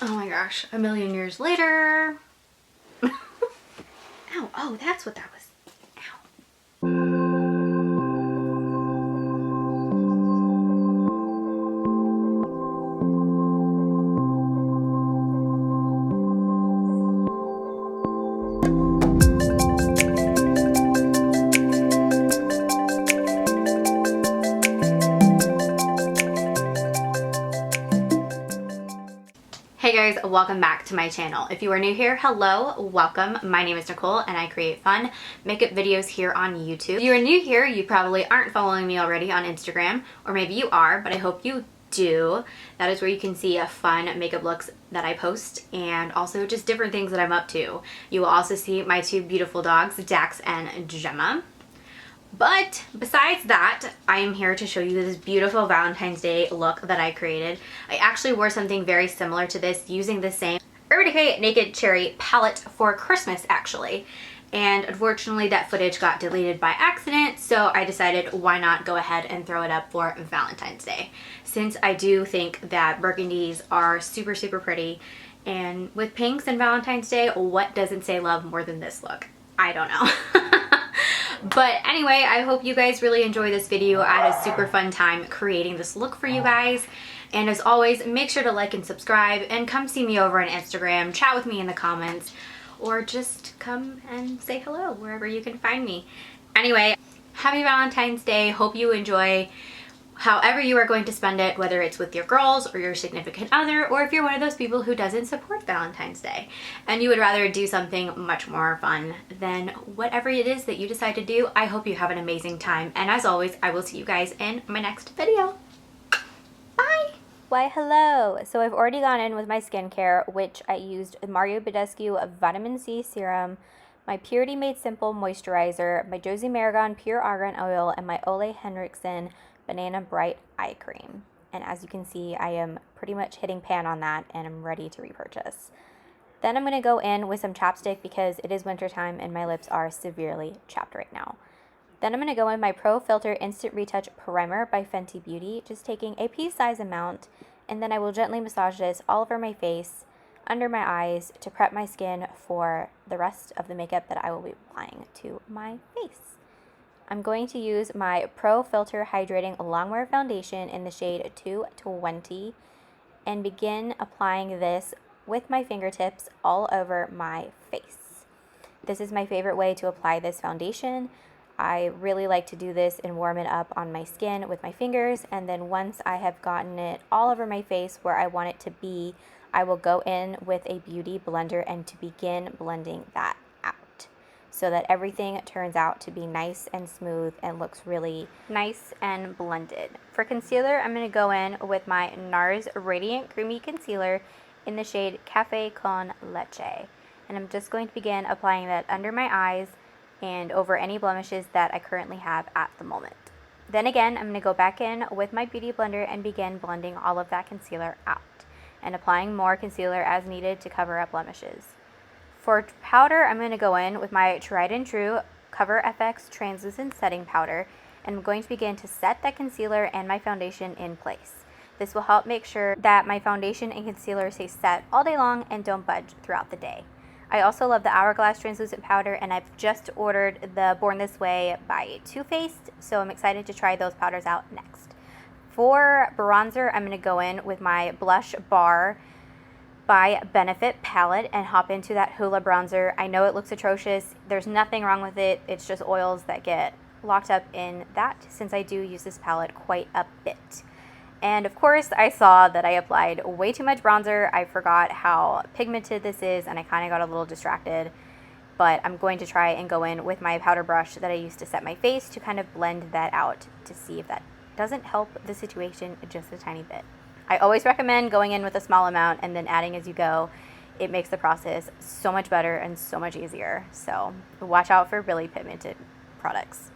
Oh my gosh, a million years later. Ow, oh, that's what that was. Ow. Hey guys, welcome back to my channel. If you are new here, hello, welcome. My name is Nicole and I create fun makeup videos here on YouTube. If you are new here, you probably aren't following me already on Instagram, or maybe you are, but I hope you do. That is where you can see fun makeup looks that I post and also just different things that I'm up to. You will also see my two beautiful dogs, Dax and Gemma. But besides that, I am here to show you this beautiful Valentine's Day look that I created. I actually wore something very similar to this using the same Decay Naked Cherry palette for Christmas actually. And unfortunately that footage got deleted by accident, so I decided why not go ahead and throw it up for Valentine's Day. Since I do think that burgundies are super, super pretty, and with pinks and Valentine's Day, what doesn't say love more than this look? I don't know. But anyway, I hope you guys really enjoy this video. I had a super fun time creating this look for you guys. And as always, make sure to like and subscribe and come see me over on Instagram, chat with me in the comments, or just come and say hello wherever you can find me. Anyway, happy Valentine's Day. Hope you enjoy however you are going to spend it, whether it's with your girls or your significant other, or if you're one of those people who doesn't support Valentine's Day and you would rather do something much more fun than whatever it is that you decide to do. I hope you have an amazing time, and as always, I will see you guys in my next video. Bye! Why hello! So I've already gone in with my skincare, which I used Badescu Vitamin C serum, my Purity Made Simple moisturizer, my Josie Pure Argan oil, and my Olehenrikson Banana Bright eye cream. And as you can see, I am pretty much hitting pan on that and I'm ready to repurchase. Then I'm going to go in with some chapstick because it is winter time and my lips are severely chapped right now. Then I'm going to go in my Pro Filtr Instant Retouch Primer by Fenty Beauty, just taking a pea-size amount, and then I will gently massage this all over my face, under my eyes, to prep my skin for the rest of the makeup that I will be applying to my face. I'm going to use my Pro Filtr Hydrating Longwear Foundation in the shade 220 and begin applying this with my fingertips all over my face. This is my favorite way to apply this foundation. I really like to do this and warm it up on my skin with my fingers, and then once I have gotten it all over my face where I want it to be, I will go in with a beauty blender and to begin blending that out, so that everything turns out to be nice and smooth and looks really nice and blended. For concealer, I'm going to go in with my Nars Radiant Creamy Concealer in the shade Café con Leche. And I'm just going to begin applying that under my eyes and over any blemishes that I currently have at the moment. Then again, I'm going to go back in with my beauty blender and begin blending all of that concealer out and applying more concealer as needed to cover up blemishes. For powder, I'm going to go in with my tried and true CoverFX Translucent Setting Powder, and I'm going to begin to set that concealer and my foundation in place. This will help make sure that my foundation and concealer stay set all day long and don't budge throughout the day. I also love the Hourglass Translucent Powder, and I've just ordered the Born This Way by TooFaced, so I'm excited to try those powders out next. For bronzer, I'm going to go in with my Blush Bar by Benefit palette and hop into that Hoola bronzer. I know it looks atrocious. There's nothing wrong with it. It's just oils that get locked up in that, since I do use this palette quite a bit. And of course, I saw that I applied way too much bronzer. I forgot how pigmented this is and I kind of got a little distracted. But I'm going to try and go in with my powder brush that I used to set my face to kind of blend that out to see if that doesn't help the situation just a tiny bit. I always recommend going in with a small amount and then adding as you go. It makes the process so much better and so much easier. So watch out for really pigmented products,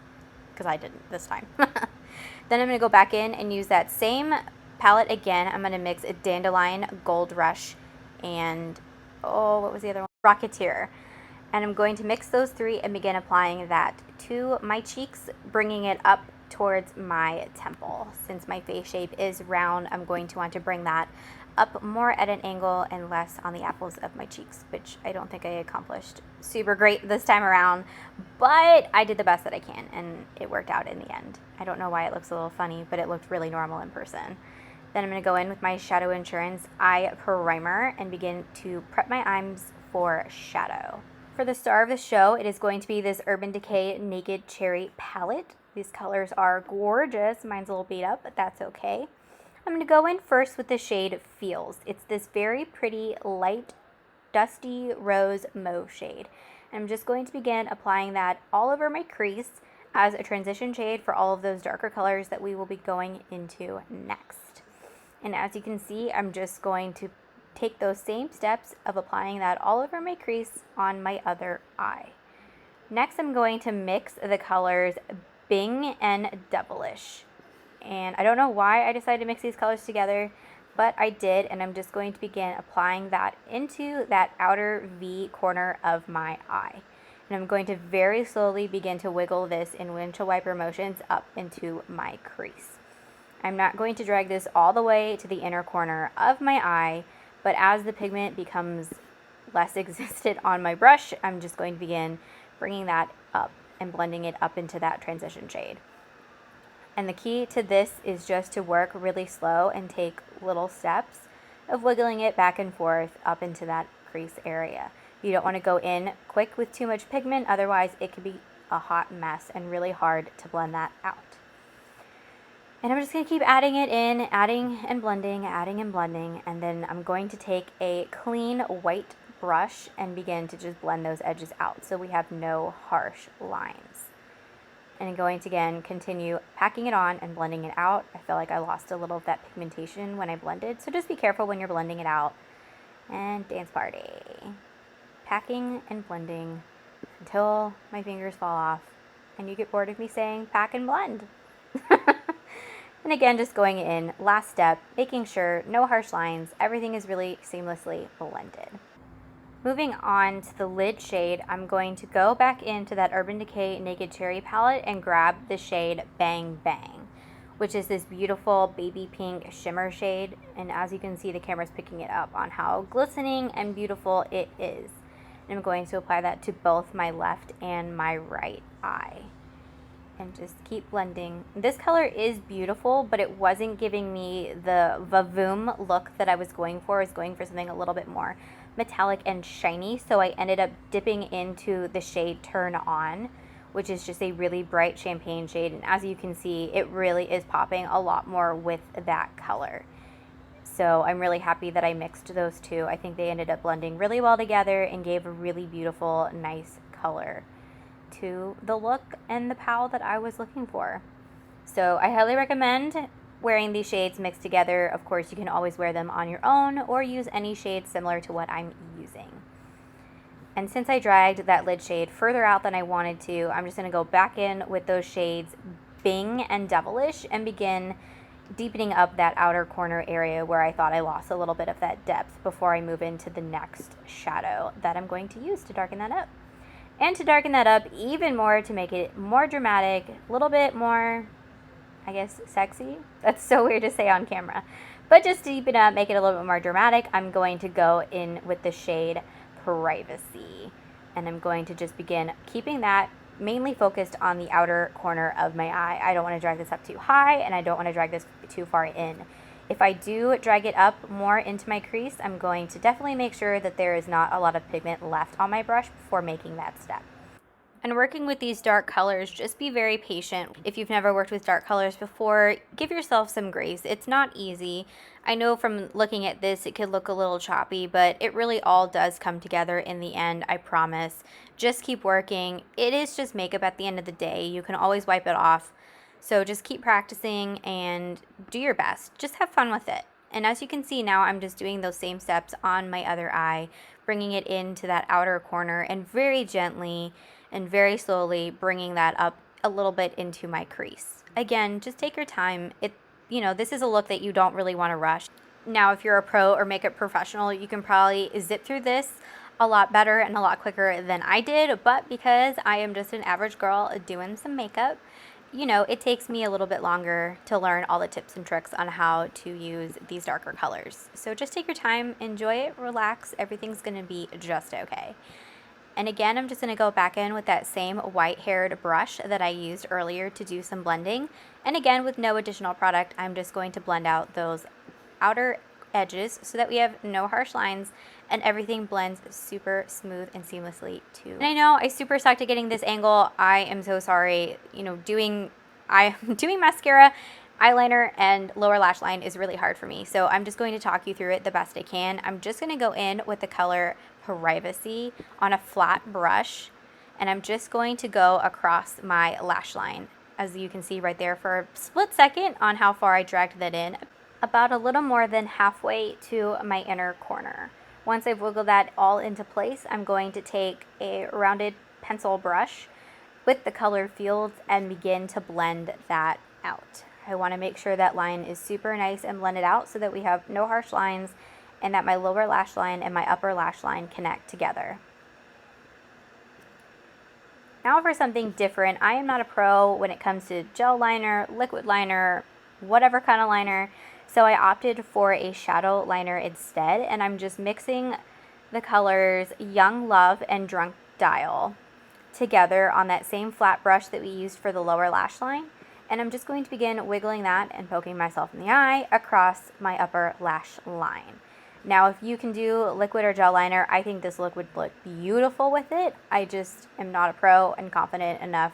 because I didn't this time. Then I'm going to go back in and use that same palette again. I'm going to mix a Dandelion, Gold Rush, and what was the other one? Rockateur. And I'm going to mix those three and begin applying that to my cheeks, bringing it up towards my temple. Since my face shape is round, I'm going to want to bring that up more at an angle and less on the apples of my cheeks, which I don't think I accomplished super great this time around, but I did the best that I can and it worked out in the end. I don't know why it looks a little funny, but it looked really normal in person. Then I'm going to go in with my Shadow Insurance Eye Primer and begin to prep my eyes for shadow. For the star of the show, it is going to be this Urban Decay Naked Cherry palette. These colors are gorgeous. Mine's a little beat up, but that's okay. I'm going to go in first with the shade Feels. It's this very pretty, light, dusty rose mauve shade. And I'm just going to begin applying that all over my crease as a transition shade for all of those darker colors that we will be going into next. And as you can see, I'm just going to take those same steps of applying that all over my crease on my other eye. Next, I'm going to mix the colors Bing and Devilish. And I don't know why I decided to mix these colors together, but I did, and I'm just going to begin applying that into that outer V corner of my eye. And I'm going to very slowly begin to wiggle this in windshield wiper motions up into my crease. I'm not going to drag this all the way to the inner corner of my eye, but as the pigment becomes less existent on my brush, I'm just going to begin bringing that up and blending it up into that transition shade. And the key to this is just to work really slow and take little steps of wiggling it back and forth up into that crease area. You don't want to go in quick with too much pigment, otherwise it could be a hot mess and really hard to blend that out. And I'm just going to keep adding it in, adding and blending, and then I'm going to take a clean white brush and begin to just blend those edges out so we have no harsh lines. And I'm going to again continue packing it on and blending it out. I feel like I lost a little of that pigmentation when I blended, so just be careful when you're blending it out. And dance party. Packing and blending until my fingers fall off and you get bored of me saying pack and blend. And again, just going in, last step, making sure no harsh lines, everything is really seamlessly blended. Moving on to the lid shade, I'm going to go back into that Urban Decay Naked Cherry palette and grab the shade Bang Bang, which is this beautiful baby pink shimmer shade. And as you can see, the camera's picking it up on how glistening and beautiful it is. And I'm going to apply that to both my left and my right eye. And just keep blending. This color is beautiful, but it wasn't giving me the vavoom look that I was going for. I was going for something a little bit more metallic and shiny, so I ended up dipping into the shade Turn On, which is just a really bright champagne shade, and as you can see, it really is popping a lot more with that color. So I'm really happy that I mixed those two. I think they ended up blending really well together and gave a really beautiful, nice color to the look and the pal that I was looking for. So I highly recommend wearing these shades mixed together. Of course, you can always wear them on your own or use any shade similar to what I'm using. And since I dragged that lid shade further out than I wanted to, I'm just going to go back in with those shades Bing and Devilish and begin deepening up that outer corner area where I thought I lost a little bit of that depth before I move into the next shadow that I'm going to use to darken that up. And to darken that up even more, to make it more dramatic, a little bit more, I guess, sexy. That's so weird to say on camera. But just to deepen up, make it a little bit more dramatic, I'm going to go in with the shade Privacy. And I'm going to just begin keeping that mainly focused on the outer corner of my eye. I don't want to drag this up too high, and I don't want to drag this too far in. If I do drag it up more into my crease, I'm going to definitely make sure that there is not a lot of pigment left on my brush before making that step. And working with these dark colors, just be very patient. If you've never worked with dark colors before, give yourself some grace. It's not easy. I know from looking at this, it could look a little choppy, but it really all does come together in the end, I promise. Just keep working. It is just makeup at the end of the day. You can always wipe it off. So just keep practicing and do your best. Just have fun with it. And as you can see now, I'm just doing those same steps on my other eye, bringing it into that outer corner and very gently and very slowly bringing that up a little bit into my crease. Again, just take your time. This is a look that you don't really want to rush. Now, if you're a pro or makeup professional, you can probably zip through this a lot better and a lot quicker than I did, but because I am just an average girl doing some makeup you know, it takes me a little bit longer to learn all the tips and tricks on how to use these darker colors. So just take your time, enjoy it, relax, everything's gonna be just okay. And again, I'm just gonna go back in with that same white-haired brush that I used earlier to do some blending. And again, with no additional product, I'm just going to blend out those outer edges so that we have no harsh lines and everything blends super smooth and seamlessly too. And I know I super sucked at getting this angle. I am so sorry. You know, doing mascara, eyeliner, and lower lash line is really hard for me. So I'm just going to talk you through it the best I can. I'm just going to go in with the color Privacy on a flat brush, and I'm just going to go across my lash line, as you can see right there, for a split second on how far I dragged that in, about a little more than halfway to my inner corner. Once I've wiggled that all into place, I'm going to take a rounded pencil brush with the color fields and begin to blend that out. I want to make sure that line is super nice and blended out so that we have no harsh lines and that my lower lash line and my upper lash line connect together. Now for something different. I am not a pro when it comes to gel liner, liquid liner, whatever kind of liner. So I opted for a shadow liner instead, and I'm just mixing the colors Young Love and Drunk Dial together on that same flat brush that we used for the lower lash line. And I'm just going to begin wiggling that and poking myself in the eye across my upper lash line. Now, if you can do liquid or gel liner, I think this look would look beautiful with it. I just am not a pro and confident enough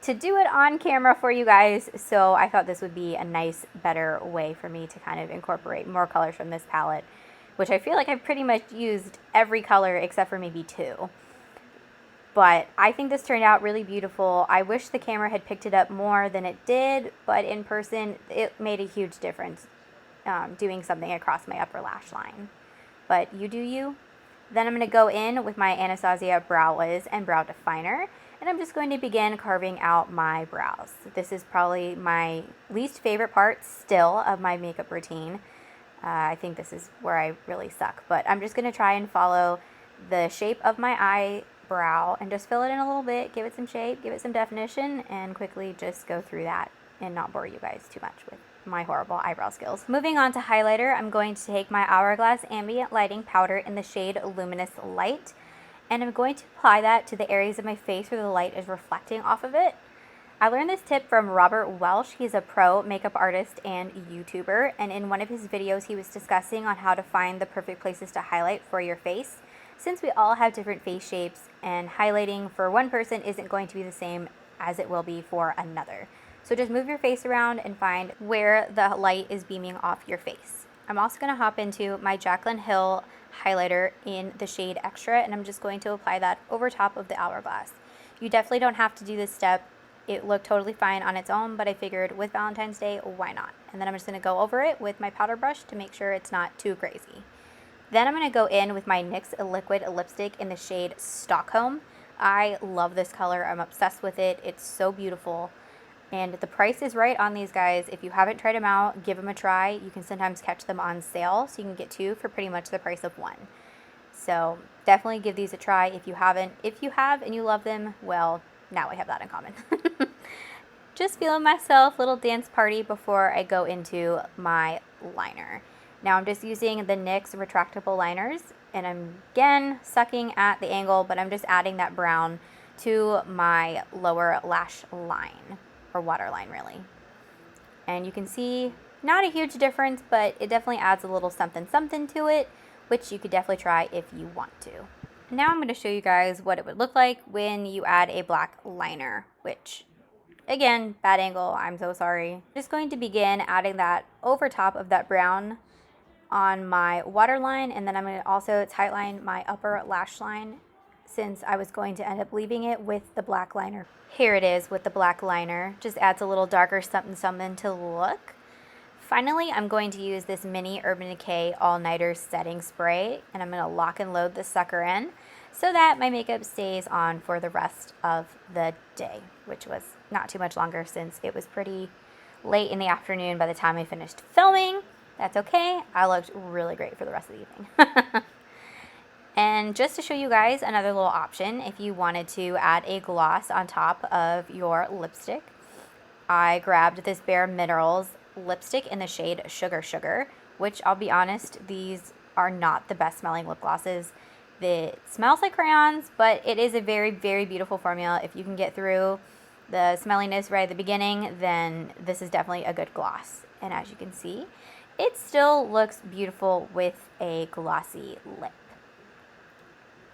to do it on camera for you guys, so I thought this would be a nice, better way for me to kind of incorporate more colors from this palette, which I feel like I've pretty much used every color except for maybe two. But I think this turned out really beautiful. I wish the camera had picked it up more than it did, but in person, it made a huge difference. Doing something across my upper lash line. But you do you. Then I'm going to go in with my Anastasia Brow Wiz and Brow Definer, and I'm just going to begin carving out my brows. This is probably my least favorite part still of my makeup routine. I think this is where I really suck, but I'm just going to try and follow the shape of my eyebrow and just fill it in a little bit, give it some shape, give it some definition, and quickly just go through that and not bore you guys too much with my horrible eyebrow skills. Moving on to highlighter, I'm going to take my Hourglass Ambient Lighting Powder in the shade Luminous Light, and I'm going to apply that to the areas of my face where the light is reflecting off of it. I learned this tip from Robert Welsh. He's a pro makeup artist and YouTuber, and in one of his videos he was discussing on how to find the perfect places to highlight for your face. Since we all have different face shapes, and highlighting for one person isn't going to be the same as it will be for another. So just move your face around and find where the light is beaming off your face. I'm also going to hop into my Jaclyn Hill highlighter in the shade Extra, and I'm just going to apply that over top of the Hourglass. You definitely don't have to do this step. It looked totally fine on its own, but I figured with Valentine's Day, why not? And then I'm just going to go over it with my powder brush to make sure it's not too crazy. Then I'm going to go in with my NYX liquid lipstick in the shade Stockholm. I love this color. I'm obsessed with it. It's so beautiful. And the price is right on these guys. If you haven't tried them out, give them a try. You can sometimes catch them on sale, so you can get two for pretty much the price of one. So definitely give these a try if you haven't. If you have and you love them, well, now I have that in common. Just feeling myself, little dance party before I go into my liner. Now I'm just using the NYX retractable liners, and I'm again sucking at the angle, but I'm just adding that brown to my lower lash line. Or waterline really. And you can see not a huge difference, but it definitely adds a little something to it, which you could definitely try if you want to. Now I'm going to show you guys what it would look like when you add a black liner, which again, bad angle, I'm so sorry. I'm just going to begin adding that over top of that brown on my waterline, and then I'm going to also tightline my upper lash line since I was going to end up leaving it with the black liner. Here it is with the black liner. Just adds a little darker something to look. Finally, I'm going to use this mini Urban Decay All-Nighter Setting Spray, and I'm going to lock and load this sucker in so that my makeup stays on for the rest of the day, which was not too much longer since it was pretty late in the afternoon by the time I finished filming. That's okay. I looked really great for the rest of the evening. And just to show you guys another little option, if you wanted to add a gloss on top of your lipstick, I grabbed this Bareminerals lipstick in the shade Sugar Sugar, which I'll be honest, these are not the best smelling lip glosses. It smells like crayons, but it is a very, very beautiful formula. If you can get through the smelliness right at the beginning, then this is definitely a good gloss. And as you can see, it still looks beautiful with a glossy lip.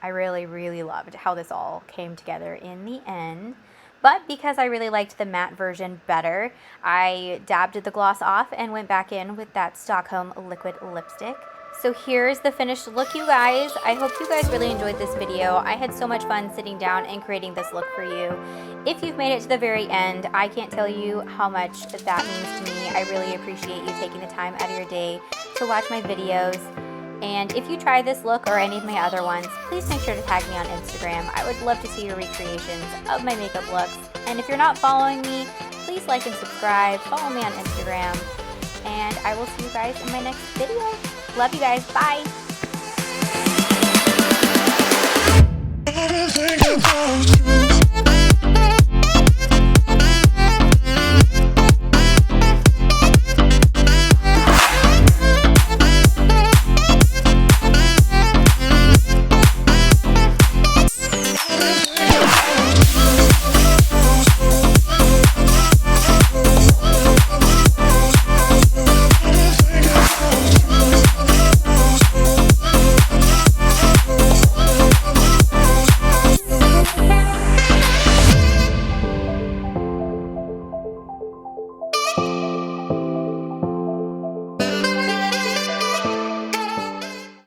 I really, really loved how this all came together in the end. But because I really liked the matte version better, I dabbed the gloss off and went back in with that Stockholm liquid lipstick. So here's the finished look, you guys. I hope you guys really enjoyed this video. I had so much fun sitting down and creating this look for you. If you've made it to the very end, I can't tell you how much that means to me. I really appreciate you taking the time out of your day to watch my videos. And if you try this look or any of my other ones, please make sure to tag me on Instagram. I would love to see your recreations of my makeup looks. And if you're not following me, please like and subscribe. Follow me on Instagram. And I will see you guys in my next video. Love you guys. Bye.